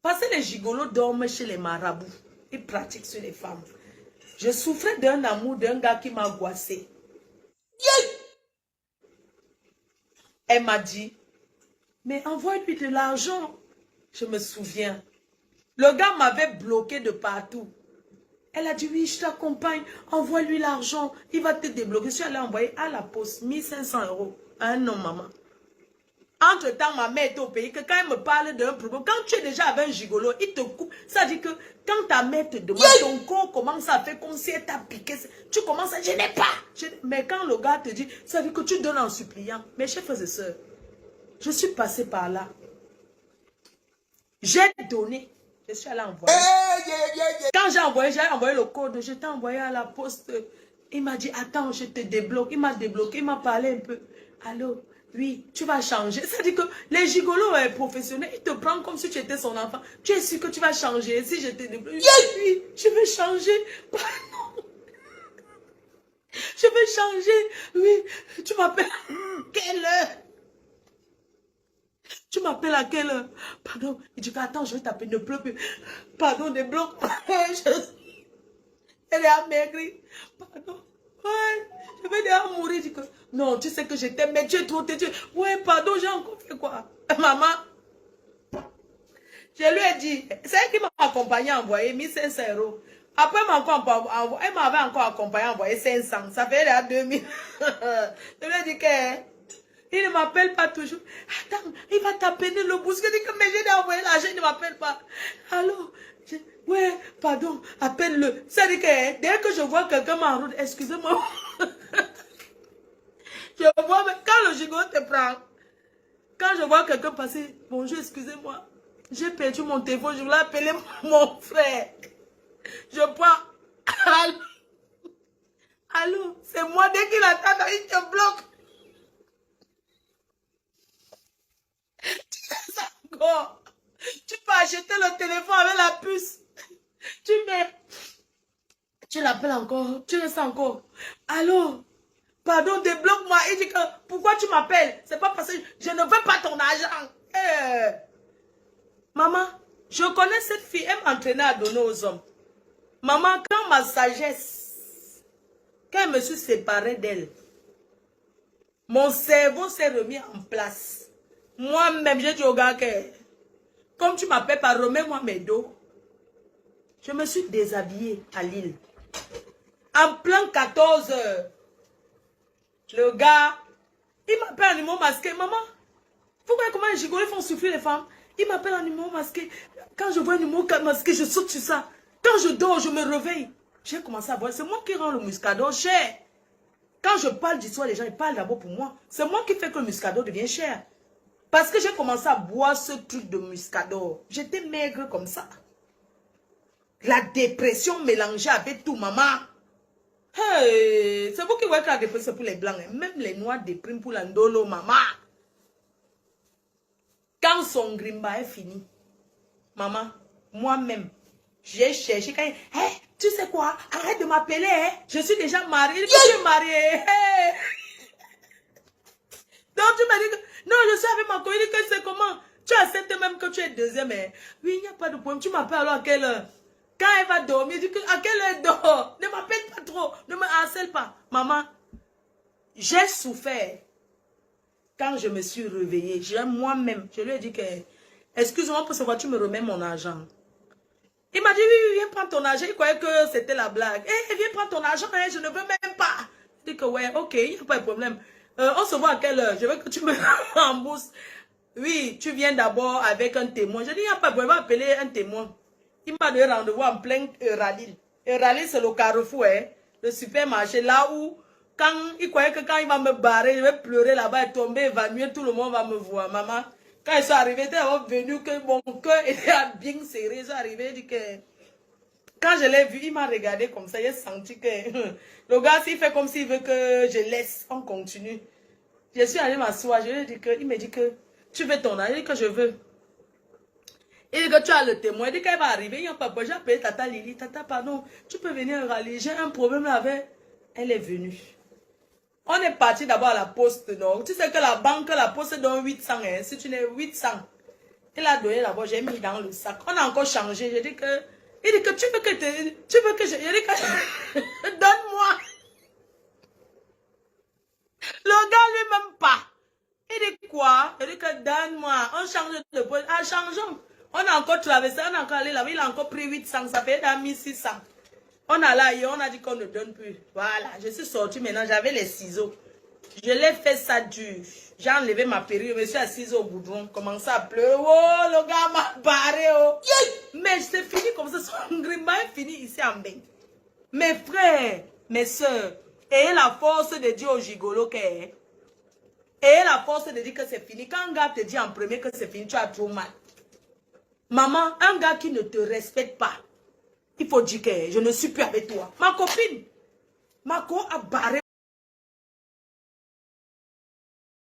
Parce que les gigolos dorment chez les marabouts. Ils pratiquent sur les femmes. Je souffrais d'un amour d'un gars qui m'a goissé. Elle m'a dit, mais envoie-lui de l'argent. Je me souviens. Le gars m'avait bloqué de partout. Elle a dit, oui, je t'accompagne. Envoie-lui l'argent. Il va te débloquer. Je suis allée envoyer à la poste 1500 € à un homme, maman. Entre-temps, ma mère est au pays, que quand elle me parle d'un problème, quand tu es déjà avec un gigolo, il te coupe. Ça dit que quand ta mère te demande, ton corps commence à faire comme si elle t'a piqué. Tu commences à, je n'ai pas. Mais quand le gars te dit, ça dit que tu donnes en suppliant. Mes chers frères et sœurs, je suis passée par là. J'ai donné. Je suis allée envoyer. Quand j'ai envoyé le code, je t'ai envoyé à la poste. Il m'a dit, attends, je te débloque. Il m'a débloqué, il m'a parlé un peu. Allô? Oui, tu vas changer. C'est-à-dire que les gigolos professionnels, ils te prennent comme si tu étais son enfant. Tu es sûr que tu vas changer. Si je te débloque, oui, je vais changer. Pardon. Je vais changer. Oui, tu m'appelles. Quelle heure? Tu m'appelles à quelle heure? Pardon. Il dit, attends, je vais t'appeler. Ne pleure plus. Pardon, débloque. Elle est amaigrie. Pardon. Ouais, je vais déjà mourir. Je dis que, non, tu sais que je t'aime, mais tu es trop têtu. Ouais, pardon, j'ai encore fait quoi? Maman, je lui ai dit, c'est elle qui m'a accompagné à envoyer 1500 €. Après, elle m'avait encore accompagné à envoyer 500. Ça fait là 2000. Je lui ai dit que, il ne m'appelle pas toujours. Attends, il va t'appeler le bousque. Je dis que, mais j'ai envoyé l'argent, il ne m'appelle pas. Allô? Ouais, pardon, appelle-le. Ça dit que dès que je vois quelqu'un en route, excusez-moi. Je vois, mais quand le gigolo te prend, quand je vois quelqu'un passer, bonjour, excusez-moi. J'ai perdu mon téléphone, je voulais appeler mon frère. Je prends. Allô, allô, c'est moi, dès qu'il attend, il te bloque. Tu fais ça encore. Tu peux acheter le téléphone avec la puce. Tu mets. Tu l'appelles encore. Tu le sens encore. Allô? Pardon, débloque-moi. Il dit que pourquoi tu m'appelles? C'est pas parce que je ne veux pas ton argent. Maman, je connais cette fille. Elle m'entraînait à donner aux hommes. Maman, quand ma sagesse, quand je me suis séparée d'elle, mon cerveau s'est remis en place. Moi-même, j'ai dit au gars que, comme tu m'appelles pas, remets-moi mes dos. Je me suis déshabillée à Lille. En plein 14 heures. Le gars, il m'appelle en numéro masqué. Maman, vous voyez comment les gigolos font souffrir les femmes? Il m'appelle en numéro masqué. Quand je vois un numéro masqué, je saute sur ça. Quand je dors, je me réveille. J'ai commencé à voir. C'est moi qui rends le muscador cher. Quand je parle d'histoire, les gens ils parlent d'abord pour moi. C'est moi qui fais que le muscador devient cher. Parce que j'ai commencé à boire ce truc de muscador. J'étais maigre comme ça. La dépression mélangée avec tout, maman. Hey, c'est vous qui voyez que la dépression pour les blancs. Hein. Même les noirs dépriment pour la ndolo, maman. Quand son grimba est fini, maman, moi-même, j'ai cherché. Quand hey, tu sais quoi? Arrête de m'appeler. Hein? Je suis déjà mariée. Je suis mariée. Hey. Donc tu m'as dit que non, je suis avec ma copine. Que c'est comment? Tu acceptes même que tu es deuxième. Hein? Oui, il n'y a pas de problème. Tu m'appelles alors à quelle heure? Quand elle va dormir, dis que à quelle heure elle dort? Ne m'appelle pas trop. Ne me harcèle pas. Maman, j'ai souffert. Quand je me suis réveillée, moi-même, je lui ai dit que, excuse-moi pour ce que tu me remets mon argent. Il m'a dit, oui, viens prendre ton argent. Il croyait que c'était la blague. Eh, viens prendre ton argent, hein, je ne veux même pas. Je dis que, ouais, ok, il n'y a pas de problème. On se voit à quelle heure? Je veux que tu me rembourses. Oui, tu viens d'abord avec un témoin. Je dis, il n'y a pas de problème, appeler un témoin. Il m'a donné rendez-vous en plein Euralil. Euralil, c'est le carrefour, hein, le supermarché, là où, quand il croyait que quand il va me barrer, je vais pleurer là-bas et tomber, évanouir, tout le monde va me voir. Maman, quand ils sont arrivés, ils étaient venus que mon cœur était bien serré. Ils sont arrivés, dit que, quand je l'ai vu, il m'a regardé comme ça, j'ai senti que, le gars, s'il fait comme s'il veut que je laisse, on continue. Je suis allée m'asseoir, je lui ai dit que, il me dit que, tu veux ton argent, que je veux. Il dit que tu as le témoin, il dit qu'elle va arriver, il n'y a pas de j'ai appelé Tata Lily, Tata, pardon, tu peux venir râler, j'ai un problème avec. Elle est venue. On est parti d'abord à la poste, non? Tu sais que la banque, la poste donne 800, hein, si tu n'es 800. Il a donné d'abord, j'ai mis dans le sac. On a encore changé. J'ai dit que... Il dit que tu veux que je... Il dit que... Donne-moi. Le gars lui-même pas. Il dit quoi? Il dit que donne-moi. On change de poste. Ah, changeons. On a encore traversé, on a encore allé là-bas. Il a encore pris 800. Ça fait 1600. On a là, on a dit qu'on ne donne plus. Voilà, je suis sortie maintenant. J'avais les ciseaux. Je l'ai fait ça dur. J'ai enlevé ma perruque. Je me suis assise au goudron. Commencé à pleurer. Oh, le gars m'a barré. Oh. Mais c'est fini comme ça. Son grimace est fini ici en bain. Mes frères, mes soeurs, ayez la force de dire au gigolo que... Ayez la force de dire que c'est fini. Quand un gars te dit en premier que c'est fini, tu as trop mal. Maman, un gars qui ne te respecte pas, il faut dire que je ne suis plus avec toi. Ma copine, Marco a barré